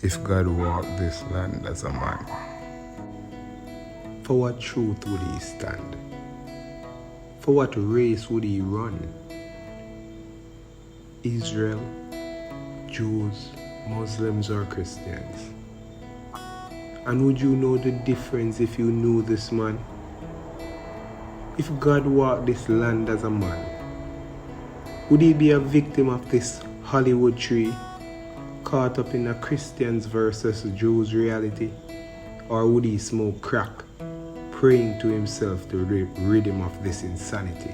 if God walked this land as a man? For what truth would he stand? For what race would he run? Israel, Jews, Muslims or Christians? And would you know the difference if you knew this man? If God walked this land as a man, would he be a victim of this Hollywood tree, caught up in a Christians versus Jews reality? Or would he smoke crack, praying to himself to rid him of this insanity?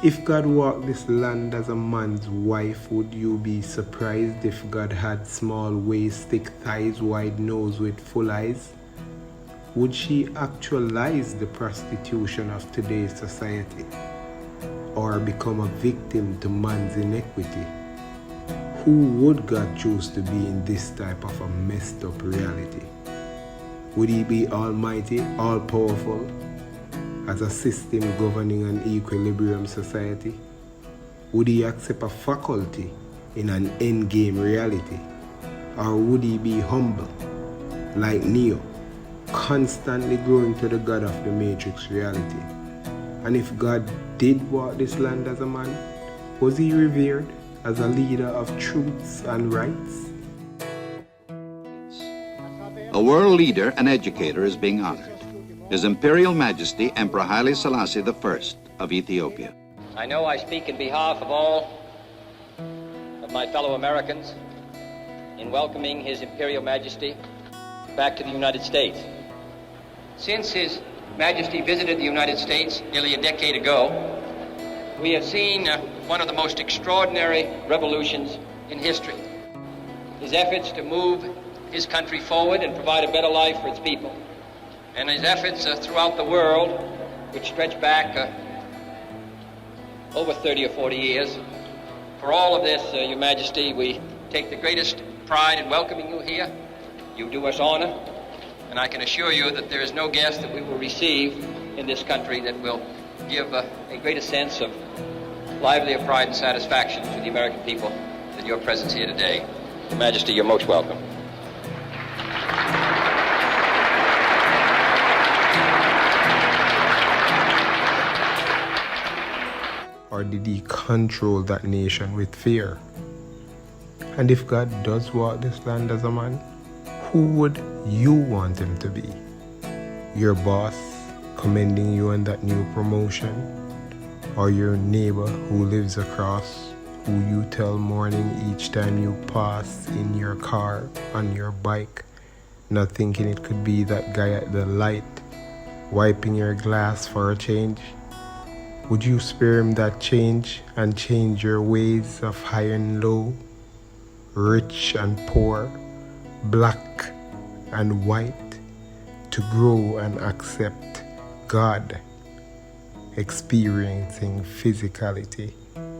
If God walked this land as a man's wife, would you be surprised if God had small waist, thick thighs, wide nose with full eyes? Would she actualize the prostitution of today's society, or become a victim to man's inequity? Who would God choose to be in this type of a messed up reality? Would he be almighty, all-powerful, as a system governing an equilibrium society? Would he accept a faculty in an endgame reality? Or would he be humble, like Neo, constantly growing to the God of the Matrix reality? And if God did walk this land as a man, was he revered as a leader of truths and rights? A world leader and educator is being honored. His Imperial Majesty Emperor Haile Selassie I of Ethiopia. I know I speak in behalf of all of my fellow Americans in welcoming His Imperial Majesty back to the United States. Since His Majesty visited the United States nearly a decade ago, we have seen one of the most extraordinary revolutions in history. His efforts to move his country forward and provide a better life for its people, and his efforts throughout the world, which stretch back over 30 or 40 years. For all of this, Your Majesty, we take the greatest pride in welcoming you here. You do us honor, and I can assure you that there is no guest that we will receive in this country that will give a greater sense of livelier pride and satisfaction to the American people than your presence here today. Your Majesty, you're most welcome. Or did he control that nation with fear? And if God does walk this land as a man, who would you want him to be? Your boss commending you on that new promotion? Or your neighbor who lives across, who you tell morning each time you pass in your car, on your bike, not thinking it could be that guy at the light, wiping your glass for a change? Would you spare him that change and change your ways of high and low, rich and poor, black and white, to grow and accept God, experiencing physicality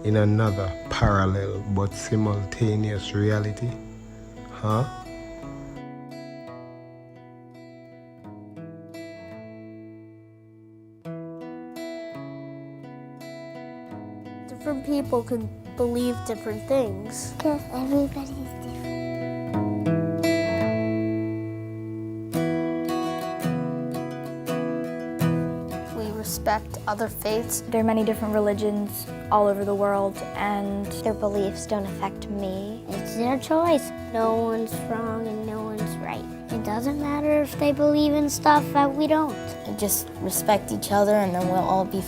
in another parallel but simultaneous reality? Huh? Different people can believe different things. Because everybody's different. We respect other faiths. There are many different religions all over the world, and Their beliefs don't affect me. It's their choice. No one's wrong and no one's right. It doesn't matter if they believe in stuff that we don't. Just respect each other and then we'll all be